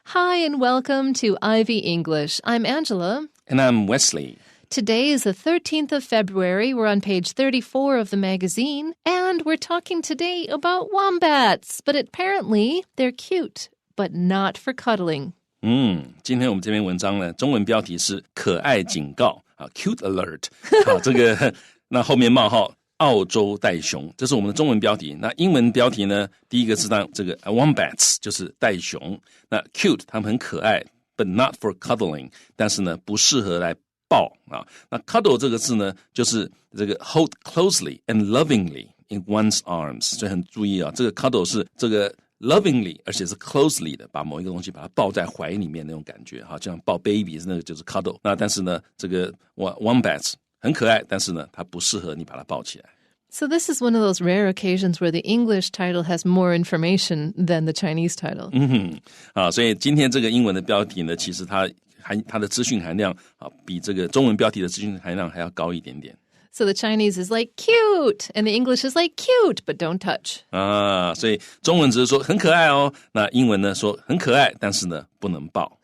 Hi and welcome to Ivy English. I'm Angela. And I'm Wesley. Today is the 13th of February. We're on page 34 of the magazine, and we're talking today about wombats. But apparently, they're cute, but not for cuddling. 今天我们这篇文章呢，中文标题是可爱警告啊 ，Cute Alert 啊，这个那后面冒号澳洲袋熊，这是我们的中文标题。那英文标题呢，第一个是当这个 Wombats 就是袋熊，那 cute 它们很可爱 ，but not for cuddling， 但是呢不适合来抱啊。那 cuddle 这个字呢，就是这个 hold closely and lovingly in one's arms， 所以很注意啊，这个 cuddle 是这个 lovingly， 而且是 closely 的，把某一个东西把它抱在怀里面那种感觉，好像抱 baby 那个就是 cuddle。那但是呢，这个 wombats 很可爱，但是呢，它不适合你把它抱起来。So this is one of those rare occasions where the English title has more information than the Chinese title. 所以今天这个英文的标题呢，其实它的资讯含量比这个中文标题的资讯含量还要高一点点。So the Chinese is like cute, and the English is like cute, but don't touch. 所以中文只是说很可爱哦，那英文呢说很可爱，但是呢不能抱。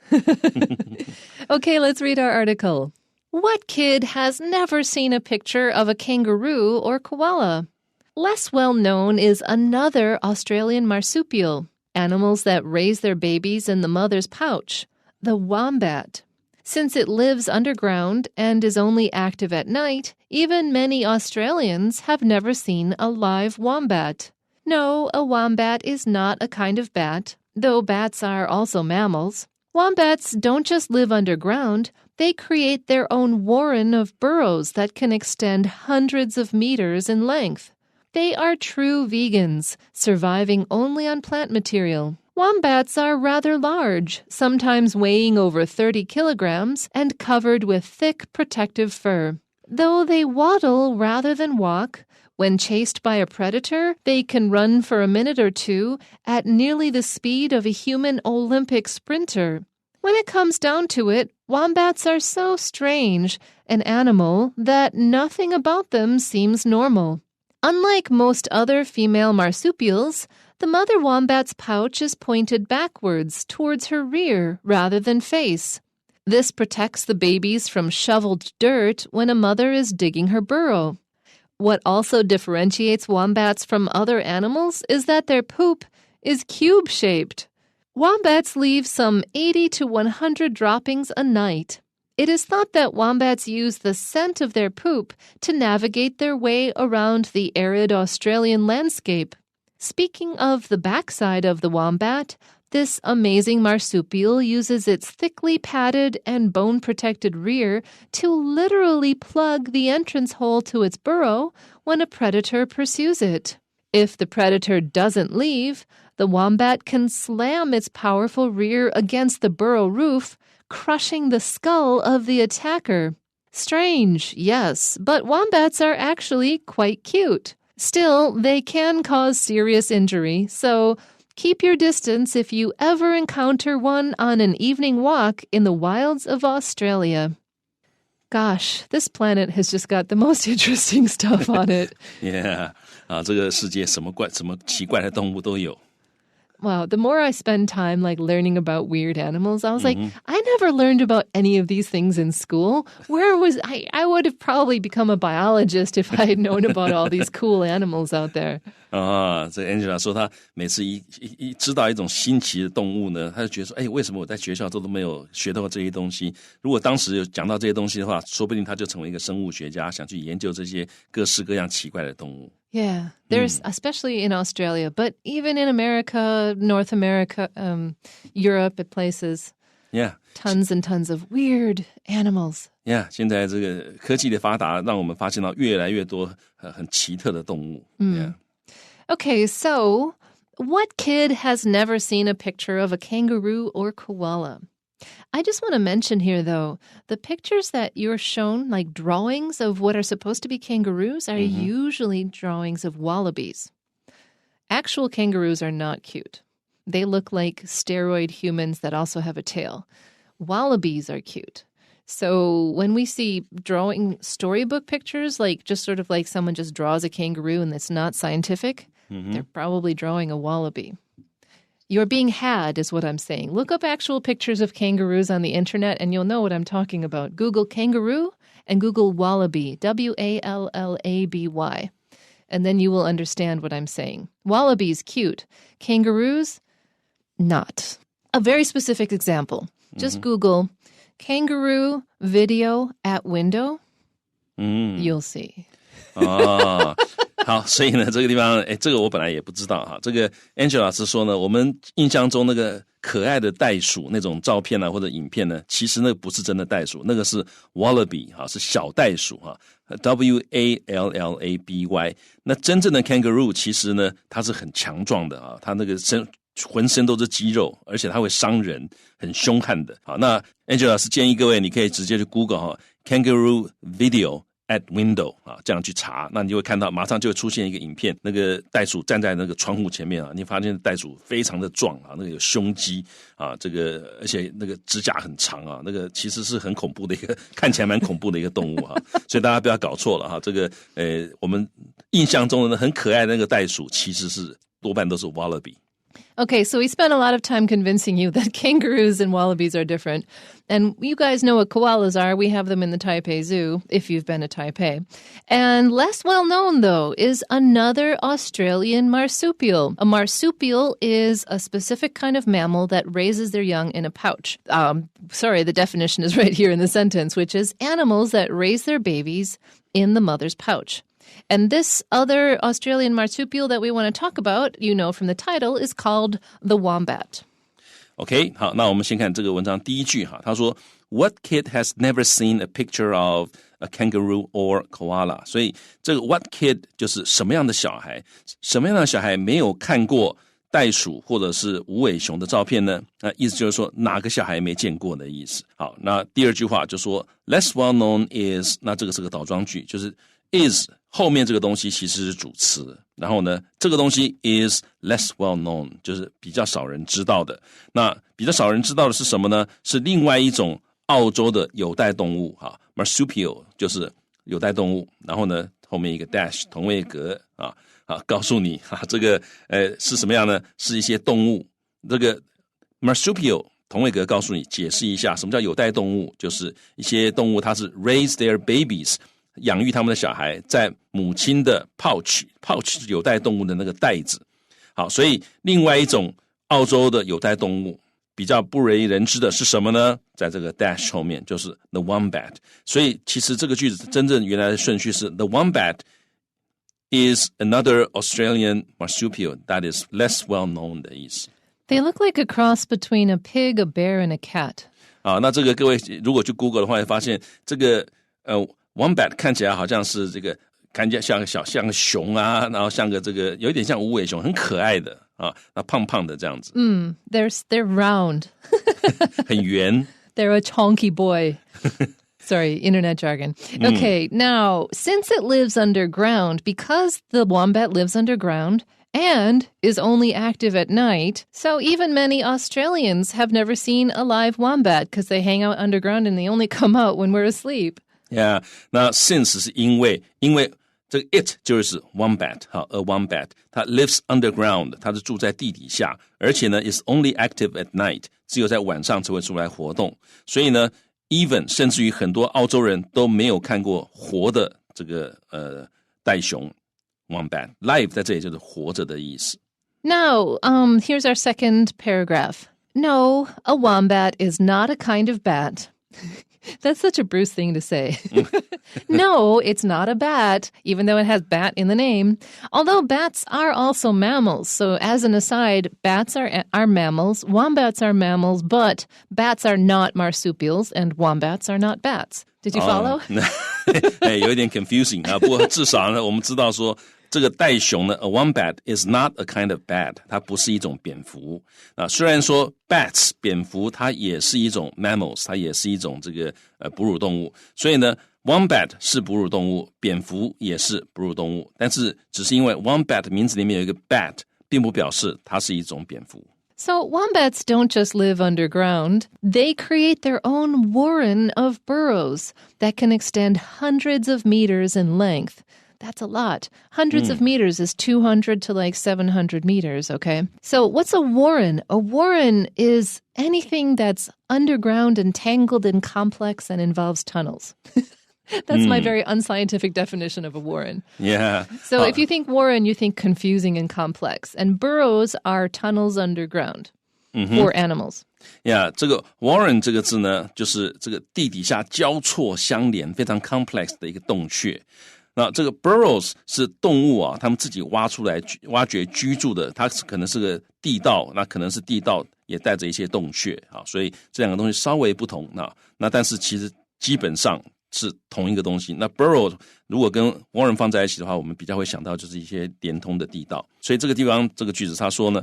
Okay, let's read our article. What kid has never seen a picture of a kangaroo or koala? Less well known is another Australian marsupial, animals that raise their babies in the mother's pouch, the wombat. Since it lives underground and is only active at night, even many Australians have never seen a live wombat. No, a wombat is not a kind of bat, though bats are also mammals. Wombats don't just live underground, they create their own warren of burrows that can extend hundreds of meters in length. They are true vegans, surviving only on plant material. Wombats are rather large, sometimes weighing over 30 kilograms and covered with thick protective fur. Though they waddle rather than walk, when chased by a predator, they can run for a minute or two at nearly the speed of a human Olympic sprinter. When it comes down to it, wombats are so strange, an animal, that nothing about them seems normal. Unlike most other female marsupials, the mother wombat's pouch is pointed backwards towards her rear rather than face. This protects the babies from shoveled dirt when a mother is digging her burrow. What also differentiates wombats from other animals is that their poop is cube-shaped. Wombats leave some 80 to 100 droppings a night. It is thought that wombats use the scent of their poop to navigate their way around the arid Australian landscape. Speaking of the backside of the wombat, this amazing marsupial uses its thickly padded and bone-protected rear to literally plug the entrance hole to its burrow when a predator pursues it. If the predator doesn't leave, the wombat can slam its powerful rear against the burrow roof, crushing the skull of the attacker. Strange, yes, but wombats are actually quite cute. Still, they can cause serious injury, so keep your distance if you ever encounter one on an evening walk in the wilds of Australia. Gosh, this planet has just got the most interesting stuff on it. Yeah, 这个世界什么奇怪的动物都有。Wow, the more I spend time learning about weird animals, I was like, I never learned about any of these things in school. Where was I would have probably become a biologist if I had known about all these cool animals out there. 这 Angela 说她每次一知道一种新奇的动物呢，她就觉得说，为什么我在学校都没有学到这些东西？如果当时有讲到这些东西的话，说不定她就成为一个生物学家，想去研究这些各式各样奇怪的动物。Yeah, there's especially in Australia, but even in America, North America, Europe, at places. Yeah. Tons and tons of weird animals. Yeah, 现在这个科技的发达，让我们发现到越来越多很奇特的动物。Yeah. Okay, so what kid has never seen a picture of a kangaroo or koala? I just want to mention here, though, the pictures that you're shown, like drawings of what are supposed to be kangaroos, are usually drawings of wallabies. Actual kangaroos are not cute. They look like steroid humans that also have a tail. Wallabies are cute. So when we see drawing storybook pictures, like just sort of like someone just draws a kangaroo and it's not scientific, they're probably drawing a wallaby. You're being had is what I'm saying. Look up actual pictures of kangaroos on the internet and you'll know what I'm talking about. Google kangaroo and Google wallaby, Wallaby. And then you will understand what I'm saying. Wallabies, cute. Kangaroos, not. A very specific example. Just Google kangaroo video at window. You'll see. 好，所以呢，这个地方，这个我本来也不知道哈。这个 Angela 老师说呢，我们印象中那个可爱的袋鼠那种照片啊或者影片呢，其实那个不是真的袋鼠，那个是 wallaby 哈，是小袋鼠哈 ，Wallaby。那真正的 kangaroo 其实呢，它是很强壮的啊，它那个浑身都是肌肉，而且它会伤人，很凶悍的。好，那 Angela 老师建议各位，你可以直接去 Google 哈 ，kangaroo video。at window 啊，这样去查，那你就会看到，马上就会出现一个影片，那个袋鼠站在那个窗户前面啊，你发现袋鼠非常的壮啊，那个有胸肌啊，这个而且那个指甲很长啊，那个其实是很恐怖的一个，看起来蛮恐怖的一个动物哈，所以大家不要搞错了哈，这个我们印象中的很可爱的那个袋鼠，其实是多半都是 wallaby。Okay, so we spent a lot of time convincing you that kangaroos and wallabies are different. And you guys know what koalas are. We have them in the Taipei Zoo, if you've been to Taipei. And less well known, though, is another Australian marsupial. A marsupial is a specific kind of mammal that raises their young in a pouch. The definition is right here in the sentence, which is animals that raise their babies in the mother's pouch. And this other Australian marsupial that we want to talk about, you know from the title, is called the Wombat. OK, 好，那我们先看这个文章第一句哈，他说 What kid has never seen a picture of a kangaroo or koala? 所以这个 what kid 就是什么样的小孩，什么样的小孩没有看过袋鼠或者是无尾熊的照片呢？那意思就是说哪个小孩没见过的意思。好，那第二句话就说 Less well known is， 那这个是个倒装句，就是 is 后面这个东西其实是主词，然后呢，这个东西 is less well known， 就是比较少人知道的。那比较少人知道的是什么呢？是另外一种澳洲的有袋动物哈 ，marsupial 就是有袋动物，然后呢，后面一个 dash 同位格啊，告诉你这个是什么样呢？是一些动物，这个 marsupial 同位格告诉你解释一下什么叫有袋动物，就是一些动物它是 raise their babies。养育他们的小孩在母亲的 pouch 是有袋动物的那个袋子。好，所以另外一种澳洲的有袋动物比较不为人知的是什么呢？在这个 dash 后面就是 the Wombat。所以其实这个句子真正原来的顺序是 the Wombat is another Australian marsupial that is less well known 的意思。 They look like a cross between a pig, a bear, and a cat. 好，那这个各位如果去 Google 的话，会发现这个Wombat 看起来好像是这个，看起来像个熊啊，然后像个这个有一点像无尾熊，很可爱的啊，那胖胖的这样子。They're round. 很圆。They're a chonky boy. Sorry, internet jargon. Okay, now, since it lives underground, because the wombat lives underground and is only active at night, so even many Australians have never seen a live wombat because they hang out underground and they only come out when we're asleep.Yeah, 那 since 是因为这个 it 就是 wombat 好 a wombat 它 lives underground 它是住在地底下，而且呢 is only active at night 只有在晚上才会出来活动，所以呢 even 甚至于很多澳洲人都没有看过活的这个袋熊 wombat live 在这里就是活着的意思。 Now, here's our second paragraph. No, a wombat is not a kind of bat.That's such a Bruce thing to say. No, it's not a bat, even though it has bat in the name. Although bats are also mammals. So as an aside, bats are mammals, wombats are mammals, but bats are not marsupials and wombats are not bats. Did you follow? 有一点 confusing 啊，不过至少呢，我们知道说这个袋熊呢 ，a wombat is not a kind of bat， 它不是一种蝙蝠啊。虽然说 bats 蝙蝠它也是一种 mammals， 它也是一种这个哺乳动物，所以呢 ，wombat 是哺乳动物，蝙蝠也是哺乳动物，但是只是因为 wombat 名字里面有一个 bat， 并不表示它是一种蝙蝠。So wombats don't just live underground. They create their own warren of burrows that can extend hundreds of meters in length. that's a lot. Hundreds of meters is 200 to like 700 meters, okay? So what's a warren? A warren is anything that's underground and tangled and complex and involves tunnels. That's my very unscientific definition of a warren. Yeah. So if you think warren, you think confusing and complex. And burrows are tunnels underground for animals. Yeah, 这个 warren 这个字呢，就是这个地底下交错相连、非常 complex 的一个洞穴。那这个 burrows 是动物啊，他们自己挖出来、挖掘居住的，它可能是个地道，那可能是地道也带着一些洞穴啊，所以这两个东西稍微不同。那但是其实基本上是同一个东西。那 burrow 如果跟 warren 放在一起的话，我们比较会想到就是一些连通的地道。所以这个地方这个句子他说呢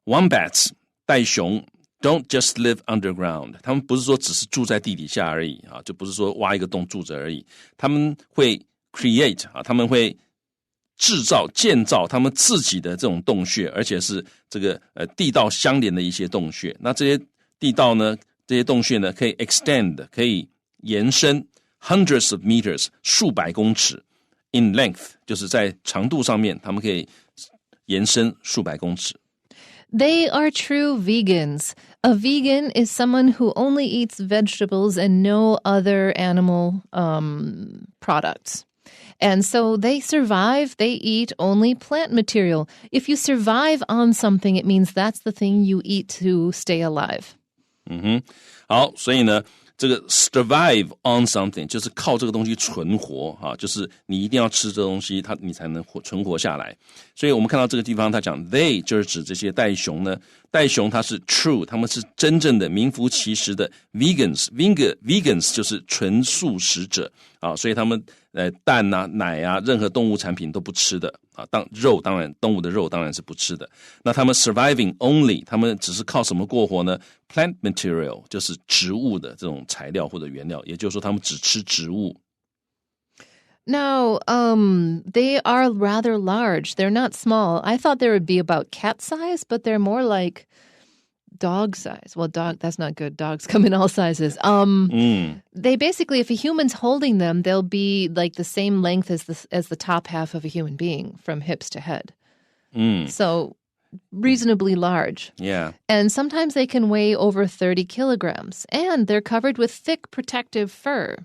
，Wombats 袋熊 don't just live underground， 他们不是说只是住在地底下而已啊，就不是说挖一个洞住着而已，他们会 create 啊，他们会制造建造他们自己的这种洞穴，而且是这个地道相连的一些洞穴。那这些地道呢，这些洞穴呢，可以 extend 可以延伸 hundreds of meters 数百公尺 in length 就是在长度上面，他们可以延伸数百公尺。They are true vegans. A vegan is someone who only eats vegetables and no other animal products. And so they survive, they eat only plant material. If you survive on something, it means that's the thing you eat to stay alive. 好，所以呢，这个 survive on something 就是靠这个东西存活啊，就是你一定要吃这东西，你才能存活下来。所以我们看到这个地方，他讲 they 就是指这些袋熊呢，袋熊它是 true， 他们是真正的名副其实的 vegans 就是纯素食者啊，所以他们蛋啊、奶啊，任何动物产品都不吃的啊，肉当然动物的肉当然是不吃的。那他们 surviving only， 他们只是靠什么过活呢？ Plant material 就是植物的这种材料或者原料，也就是说他们只吃植物。Now, they are rather large. They're not small. I thought they would be about cat size, but they're more like dog size. Well, that's not good. Dogs come in all sizes. They basically, if a human's holding them, they'll be like the same length as the top half of a human being from hips to head. So reasonably large. Yeah. And sometimes they can weigh over 30 kilograms. And they're covered with thick protective fur.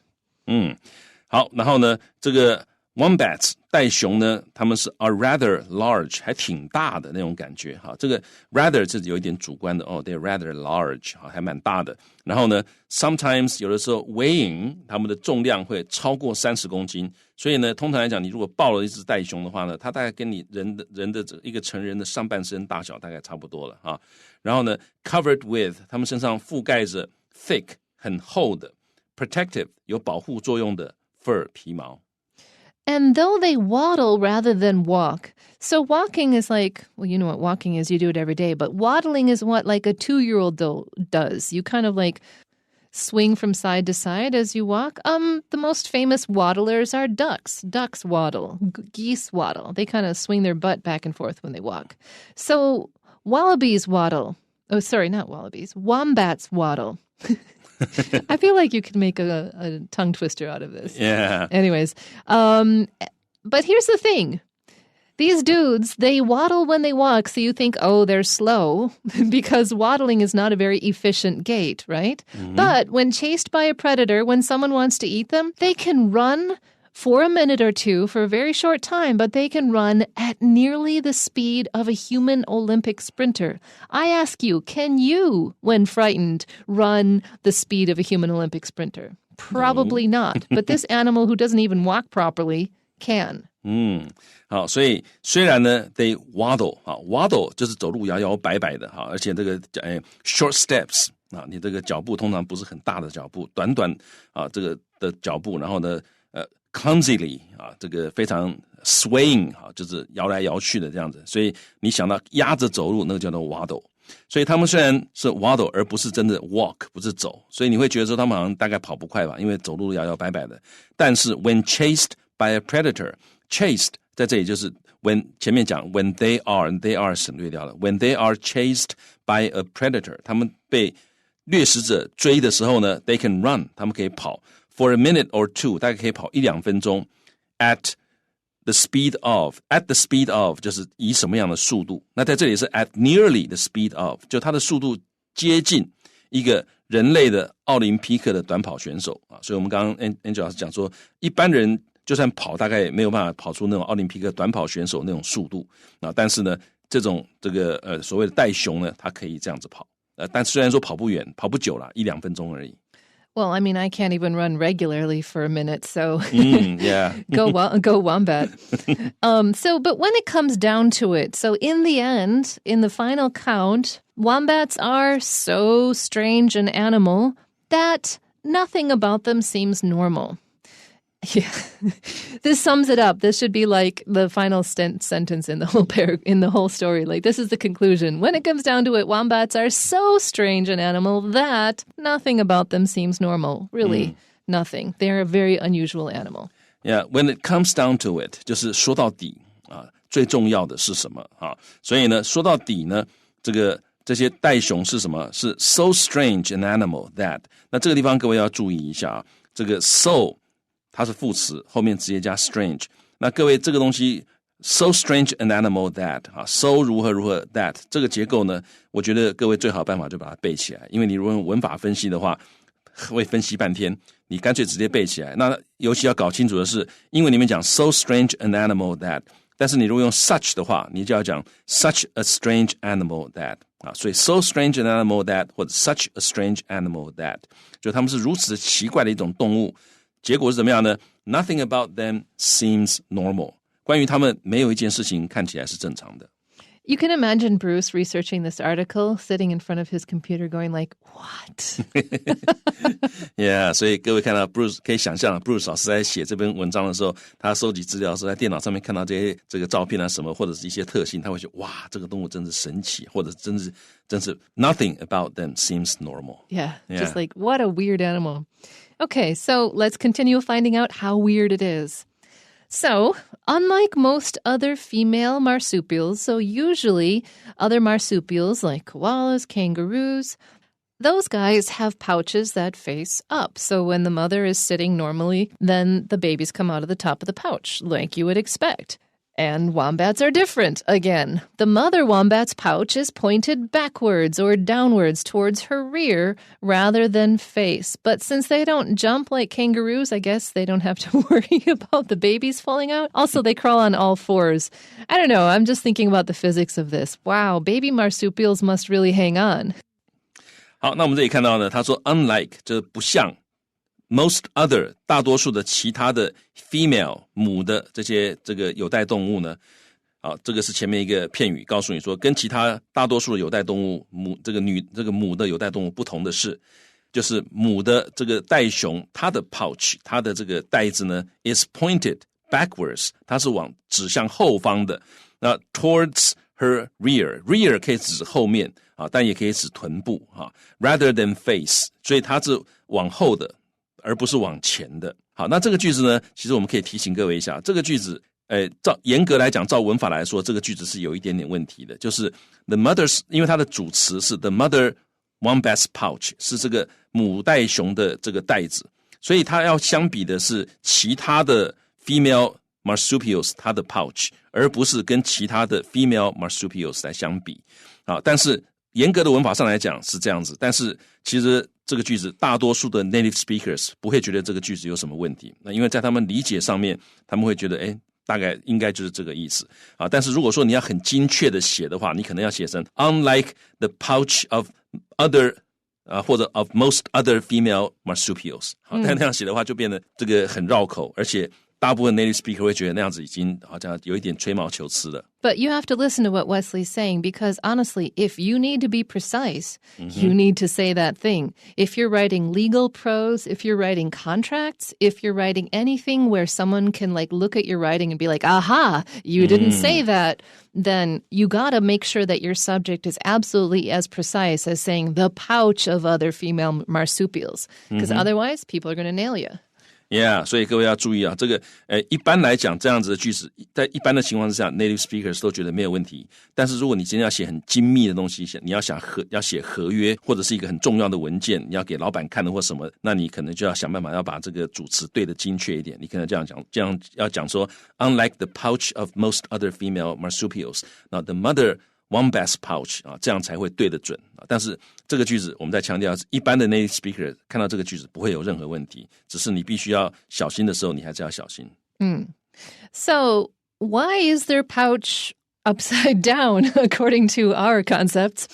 好，然后呢，这个 Wombats 袋熊呢，他们是 are rather large， 还挺大的那种感觉哈。这个 rather 是有一点主观的哦 ，they're rather large， 还蛮大的。然后呢 ，sometimes 有的时候 weighing 他们的重量会超过30公斤，所以呢，通常来讲，你如果抱了一只袋熊的话呢，它大概跟你人的一个成人的上半身大小大概差不多了啊。然后呢 ，covered with 他们身上覆盖着 thick 很厚的 protective 有保护作用的 fur 皮毛。And though they waddle rather than walk, so walking is like, well, you know what walking is, you do it every day, but waddling is what like a 2-year-old does. You kind of like swing from side to side as you walk. The most famous waddlers are ducks. Ducks waddle, geese waddle. They kind of swing their butt back and forth when they walk. So wallabies waddle. Oh, sorry, not wallabies. Wombats waddle. I feel like you could make a tongue twister out of this. Yeah. Anyways, but here's the thing. These dudes, they waddle when they walk, so you think, oh, they're slow, because waddling is not a very efficient gait, right? But when chased by a predator, when someone wants to eat them, they can run for a minute or two for a very short time, but they can run at nearly the speed of a human Olympic sprinter. I ask you, can you, when frightened, run the speed of a human Olympic sprinter? Probably not. But this animal who doesn't even walk properly can. 好，所以虽然呢 they waddle 啊 waddle 就是走路摇摇摆摆的哈，而且这个short steps 啊，你这个脚步通常不是很大的脚步，短啊这个的脚步，然后呢clumsily 啊，这个非常 swaying 啊，就是摇来摇去的这样子，所以你想到压着走路，那个叫做 waddle。所以他们虽然是 waddle 而不是真的 walk， 不是走，所以你会觉得说他们好像大概跑不快吧，因为走路摇摇摆摆的。但是 when chased by a predator， chased 在这里就是 when 前面讲 when they are 省略掉了 when they are chased by a predator， 他们被掠食者追的时候呢 they can run， 他们可以跑。For a minute or two， 大概可以跑1-2分钟 at the speed of at the speed of 就是以什么样的速度，那在这里是 at nearly the speed of 就它的速度接近一个人类的奥林匹克的短跑选手啊，所以我们刚刚 Angel 老师讲说，一般人就算跑大概也没有办法跑出那种奥林匹克短跑选手那种速度啊，但是呢这种所谓的袋熊呢，它可以这样子跑，但虽然说跑不远跑不久啦，1-2分钟而已。Well, I mean, I can't even run regularly for a minute, so yeah. go Wombat. But when it comes down to it, so in the end, in the final count, wombats are so strange an animal that nothing about them seems normal. Yeah, this sums it up. This should be like the final sentence in the whole story. Like, this is the conclusion. When it comes down to it, wombats are so strange an animal that nothing about them seems normal. Really, nothing. They're a very unusual animal. Yeah, when it comes down to it, 就是说到底啊，最重要的是什么啊？所以呢，说到底呢，这些袋熊是什么？是 so strange an animal that。那这个地方各位要注意一下啊，这个 so。它是副词，后面直接加 strange。那各位，这个东西 so strange an animal that 啊 ，so 如何 that 这个结构呢？我觉得各位最好的办法就把它背起来，因为你如果用文法分析的话，会分析半天，你干脆直接背起来。那尤其要搞清楚的是，英文里面讲 so strange an animal that， 但是你如果用 such 的话，你就要讲 such a strange animal that 啊，所以 so strange an animal that 或者 such a strange animal that， 就他们是如此奇怪的一种动物。结果是怎么样呢？ Nothing about them seems normal. 关于他们没有一件事情看起来是正常的。You can imagine Bruce researching this article, sitting in front of his computer going like, what? Yeah, 所以各位看到 Bruce 可以想象 Bruce 老师在写这篇文章的时候，他收集资料的时候，在电脑上面看到这个照片啊什么，或者是一些特性，他会觉得哇，这个动物真是神奇，或者真是 nothing about them seems normal. Yeah, just like what a weird animal. Okay, so let's continue finding out how weird it is. So, unlike most other female marsupials, so usually other marsupials like koalas, kangaroos, those guys have pouches that face up. So when the mother is sitting normally, then the babies come out of the top of the pouch, like you would expect. And wombats are different again. The mother wombat's pouch is pointed backwards or downwards towards her rear rather than face. But since they don't jump like kangaroos, I guess they don't have to worry about the babies falling out. Also, they crawl on all fours. I don't know. I'm just thinking about the physics of this. Wow, baby marsupials must really hang on. 好，那我们这里看到呢，他说 unlike 就是不像。Most other 大多数的其他的 female 母的这个有袋动物呢，啊，这个是前面一个片语告诉你说，跟其他大多数的有袋动物这个母的有袋动物不同的是，就是母的这个袋熊，它的 pouch 它的这个袋子呢 is pointed backwards， 它是指向后方的。那 towards her rear 可以指后面啊，但也可以指臀部啊 rather than face， 所以它是往后的。而不是往前的。好，那这个句子呢，其实我们可以提醒各位一下，这个句子严格来讲，照文法来说，这个句子是有一点点问题的，就是 the mother's， 因为它的主词是 the mother wombat's pouch， 是这个母袋熊的这个袋子，所以它要相比的是其他的 female marsupials 它的 pouch， 而不是跟其他的 female marsupials 来相比。好，但是严格的文法上来讲是这样子，但是其实这个句子大多数的 native speakers 不会觉得这个句子有什么问题，那因为在他们理解上面，他们会觉得大概应该就是这个意思啊。但是如果说你要很精确的写的话，你可能要写成 unlike the pouch of other 或者 of most other female marsupials。好，但那样写的话就变得这个很绕口，而且大部分 native speaker 会觉得那样子已经好像有一点吹毛求疵了。But you have to listen to what Wesley's saying because honestly, if you need to be precise, you need to say that thing. If you're writing legal prose, if you're writing contracts, if you're writing anything where someone can like look at your writing and be like, aha, you didn't say that, then you gotta make sure that your subject is absolutely as precise as saying the pouch of other female marsupials. Because otherwise, people are going to nail you. Yeah， 所以各位要注意啊，这个一般来讲这样子的句子，在一般的情况之下 ，native speakers 都觉得没有问题。但是如果你今天要写很精密的东西，你要写合约，或者是一个很重要的文件，你要给老板看的或什么，那你可能就要想办法要把这个主词对得精确一点。你可能这样要讲说 ，unlike the pouch of most other female marsupials， 那 the mother Wombat's pouch 啊，这样才会对得准啊。但是这个句子我们在强调，一般的 native speaker 看到这个句子不会有任何问题，只是你必须要小心的时候，你还是要小心。So why is their pouch upside down according to our concepts?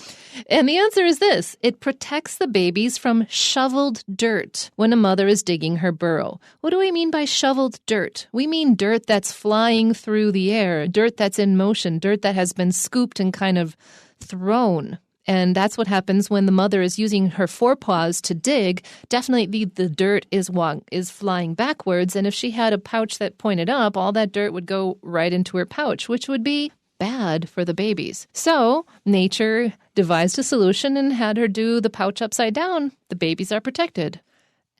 And the answer is this. It protects the babies from shoveled dirt when a mother is digging her burrow. What do we mean by shoveled dirt? We mean dirt that's flying through the air, dirt that's in motion, dirt that has been scooped and kind of thrown. And that's what happens when the mother is using her forepaws to dig. Definitely the dirt is flying backwards. And if she had a pouch that pointed up, all that dirt would go right into her pouch, which would be bad for the babies. So nature devised a solution and had her do the pouch upside down. The babies are protected.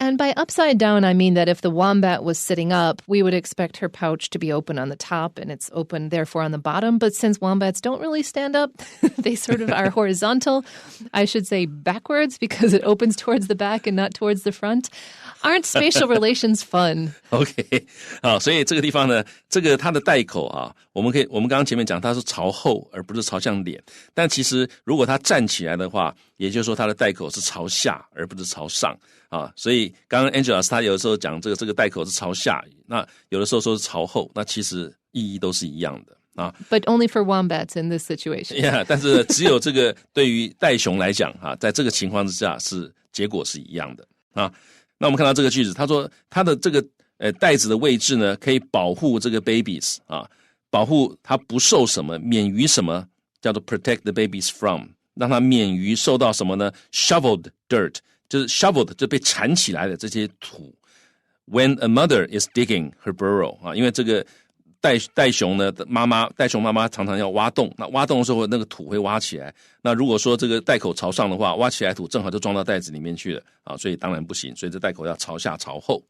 And by upside down, I mean that if the wombat was sitting up, we would expect her pouch to be open on the top and it's open, therefore, on the bottom. But since wombats don't really stand up, they sort of are horizontal. I should say backwards because it opens towards the back and not towards the front. Aren't spatial relations fun? OK， 好，所以这个地方呢，这个它的带口啊，我们刚刚前面讲它是朝后，而不是朝向脸。但其实如果它站起来的话，也就是说它的带口是朝下，而不是朝上啊。所以刚刚 Angela 老师他有的时候讲这个带口是朝下，那有的时候说是朝后，那其实意义都是一样的。But only for wombats in this situation. Yeah， 但是只有这个对于袋熊来讲啊，在这个情况之下结果是一样的啊。那我们看到这个句子，他说他的这个袋子的位置呢，可以保护这个 babies 啊，保护它不受什么，免于什么，叫做 protect the babies from， 让它免于受到什么呢 ？shoveled dirt， 就是 shoveled 就被铲起来的这些土。When a mother is digging her burrow 啊，因为这个袋熊呢，袋熊妈妈常常要挖洞，那挖洞的时候那个土会挖起来。那如果说这个袋口朝上的话，挖起来土正好就装到袋子里面去了啊，所以当然不行。所以这袋口要朝下朝后。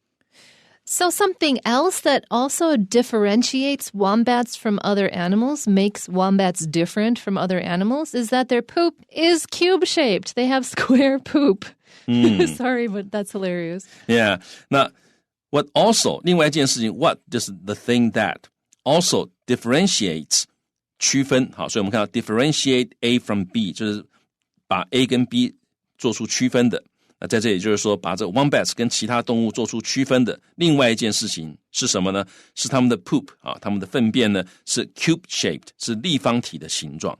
So something else that also differentiates wombats from other animals, makes wombats different from other animals, is that their poop is cube-shaped. They have square poop. Sorry, but that's hilarious. Yeah. 那 what also 另外一件事情 what 就是 the thing that also differentiates 区分。好，所以我们看到 differentiate A from B 就是把 A 跟 B 做出区分的。那在这里就是说把这个 wombats 跟其他动物做出区分的另外一件事情是什么呢？是他们的 poop 啊，他们的粪便呢是 cube-shaped， 是立方体的形状。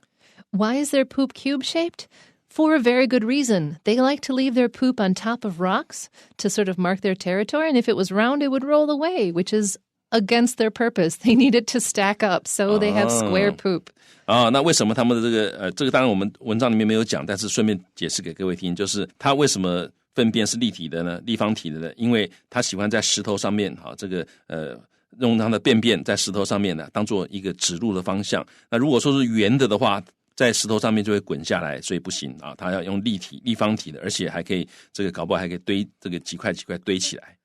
Why is their poop cube-shaped? For a very good reason. They like to leave their poop on top of rocks to sort of mark their territory, and if it was round, it would roll away, which is against their purpose. They need it to stack up, so they have square poop. 那为什么他们的这个当然我们文章里面没有讲，但是顺便解释给各位听，就是他为什么粪便是立体的呢？立方体的呢？因为他喜欢在石头上面，这个用他的便便在石头上面呢，当做一个指路的方向。那如果说是圆的话，在石头上面就会滚下来，所以不行啊！它要用立方体的，而且还可以这个搞不好还可以堆这个几块堆起来。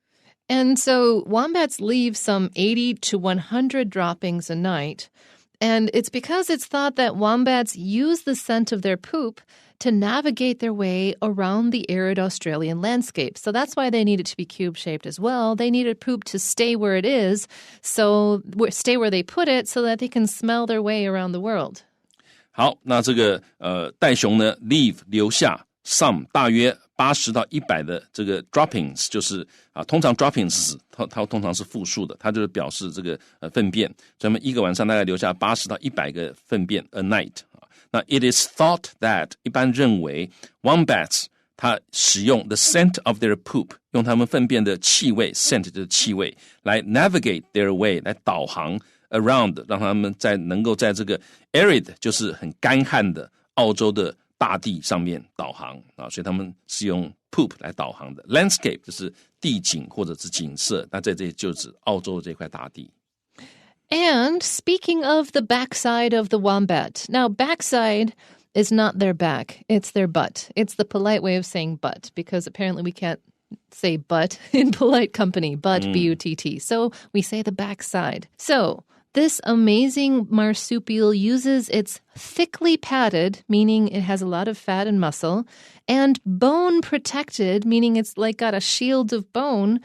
And so wombats leave some 80 to 100 droppings a night. And it's because it's thought that wombats use the scent of their poop to navigate their way around the arid Australian landscape. So that's why they need it to be cube-shaped as well. They need a poop to stay where it is, stay where they put it so that they can smell their way around the world. 好，那这个袋熊呢 leave 留下 some 大约80到100的这个 droppings， 就是通常 droppings 它通常是复数的，它就是表示这个粪便，所以我们一个晚上大概留下80到100个粪便 a night。那 it is thought that 一般认为 wombats 它使用 the scent of their poop 用他们粪便的气味 scent 就是气味来 navigate their way 来导航 around 让他们能够在这个 arid 就是很干旱的澳洲的大地上面导航啊，所以他们是用 poop 来导航的 landscape 就是地景或者是景色，那在这里就指澳洲这块大地。And speaking of the backside of the wombat, now backside is not their back, it's their butt. It's the polite way of saying butt because apparently we can't say butt in polite company, butt, B-U-T-T. So we say the backside. So this amazing marsupial uses its thickly padded, meaning it has a lot of fat and muscle, and bone protected, meaning it's like got a shield of bone,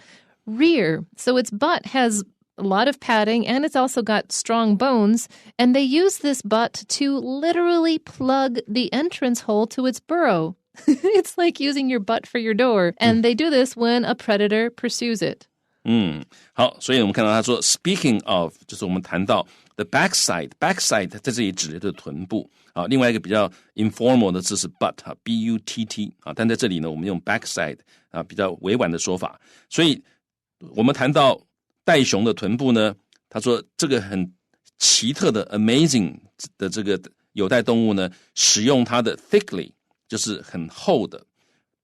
rear. So its butt has a lot of padding, and it's also got strong bones, and they use this butt to literally plug the entrance hole to its burrow. It's like using your butt for your door, and they do this when a predator pursues it. 好，所以我们看到他说 speaking of 就是我们谈到 the backside 在这里指的就是臀部啊，另外一个比较 informal 的字是 butt B-U-T-T 啊，但在这里呢我们用 backside 啊比较委婉的说法，所以我们谈到袋熊的臀部呢，他说这个很奇特的 amazing 的这个有袋动物呢，使用它的 thickly 就是很厚的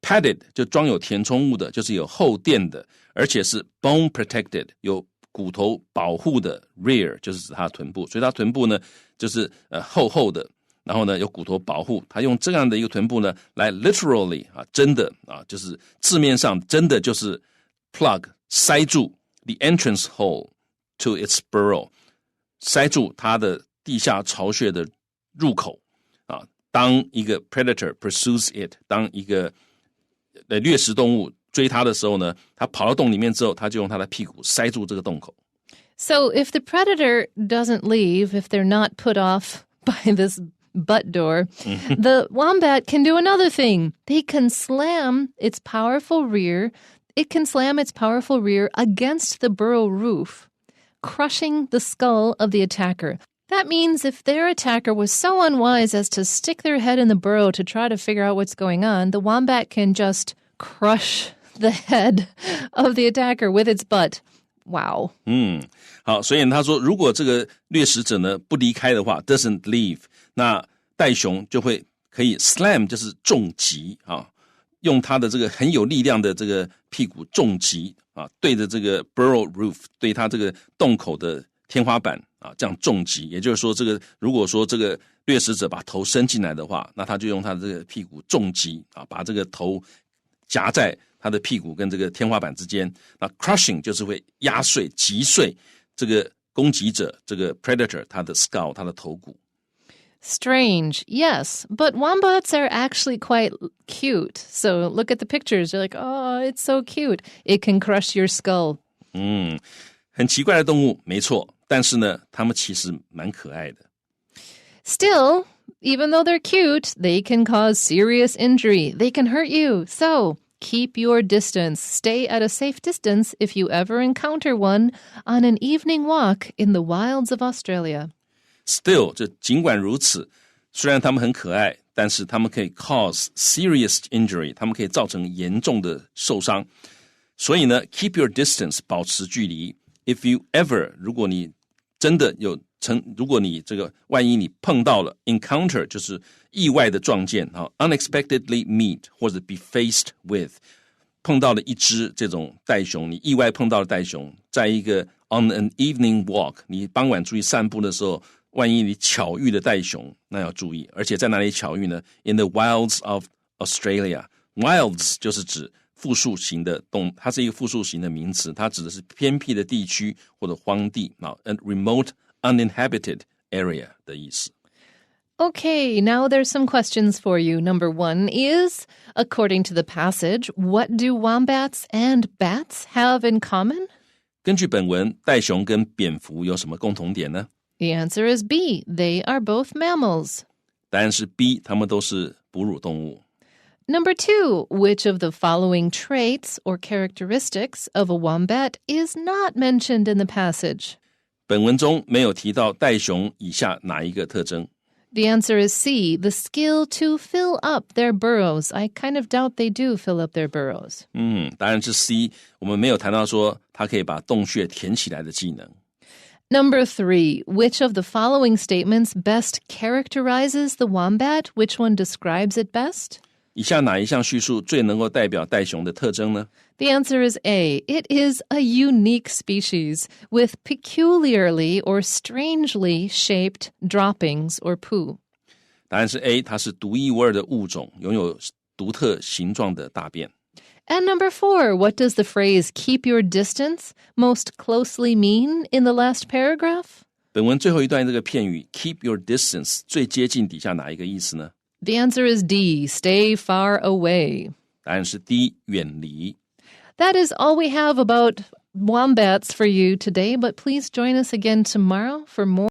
padded 就装有填充物的，就是有厚垫的，而且是 bone protected 有骨头保护的 rear 就是指它的臀部，所以它臀部呢就是厚厚的，然后呢有骨头保护，它用这样的一个臀部呢来 literally 啊真的啊就是字面上真的就是 plug 塞住 the entrance hole to its burrow 塞住它的地下巢穴的入口啊，当一个 predator pursues it 当一个掠食动物追它的时候呢，它跑到洞里面之后，它就用它的屁股塞住这个洞口。So if the predator doesn't leave, if they're not put off by this butt door, the wombat can do another thing. They can slam its powerful rear. It can slam its powerful rear against the burrow roof, crushing the skull of the attacker. That means if their attacker was so unwise as to stick their head in the burrow to try to figure out what's going on, the wombat can just crush the head of the attacker with its butt. Wow. 好，所以他说，如果这个掠食者呢不离开的话 ，doesn't leave， 那袋熊就会可以 slam， 就是重击啊，用它的这个很有力量的这个屁股重击啊，对着这个 burrow roof， 对它这个洞口的天花板啊，这样重击。也就是说，这个如果说这个掠食者把头伸进来的话，那他就用他的这个屁股重击啊，把这个头夹在他的屁股跟这个天花板之间，那 crushing 就是会压碎、击碎这个攻击者，这个 predator 他的 skull 他的头骨。Strange, yes, but wombats are actually quite cute. So look at the pictures. You're like, oh, it's so cute. It can crush your skull. 很奇怪的动物，没错，但是呢，它们其实蛮可爱的。Still, even though they're cute, they can cause serious injury. They can hurt you. So keep your distance. Stay at a safe distance if you ever encounter one on an evening walk in the wilds of Australia. Still, 就尽管如此，虽然它们很可爱，但是它们可以 cause serious injury， 它们可以造成严重的受伤。所以呢 ，keep your distance， 保持距离。If you ever， 如果你真的有如果你这个万一你碰到了 encounter 就是意外的撞见unexpectedly meet 或者 be faced with 碰到了一只这种袋熊，你意外碰到了袋熊，在一个 on an evening walk 你傍晚出去散步的时候，万一你巧遇了袋熊，那要注意。而且在哪里巧遇呢？ In the wilds of Australia。 Wilds 就是指复数型的它是一个复数型的名词，它指的是偏僻的地区或者荒地and remote uninhabited area 的意思。 Okay, now there's some questions for you. Number one is, according to the passage, what do wombats and bats have in common? 根据本文，袋熊跟蝙蝠有什么共同点呢？ The answer is B. They are both mammals. 答案是 B， 它们都是哺乳动物。Number two, which of the following traits or characteristics of a wombat is not mentioned in the passage? 本文中没有提到袋熊以下哪一个特征？ The answer is C, the skill to fill up their burrows. I kind of doubt they do fill up their burrows. 答案是 C， 我们没有谈到说它可以把洞穴填起来的技能。Number three, which of the following statements best characterizes the wombat? Which one describes it best? 以下哪一项叙述最能够代表袋熊的特征呢？ The answer is A. It is a unique species with peculiarly or strangely shaped droppings or poo. 答案是 A， 它是独一无二的物种，拥有独特形状的大便。And number 4, what does the phrase keep your distance most closely mean in the last paragraph? 本文最后一段这个片语 keep your distance 最接近底下哪一个意思呢？ The answer is D, stay far away. 答案是 D, 远离。That is all we have about wombats for you today, but please join us again tomorrow for more.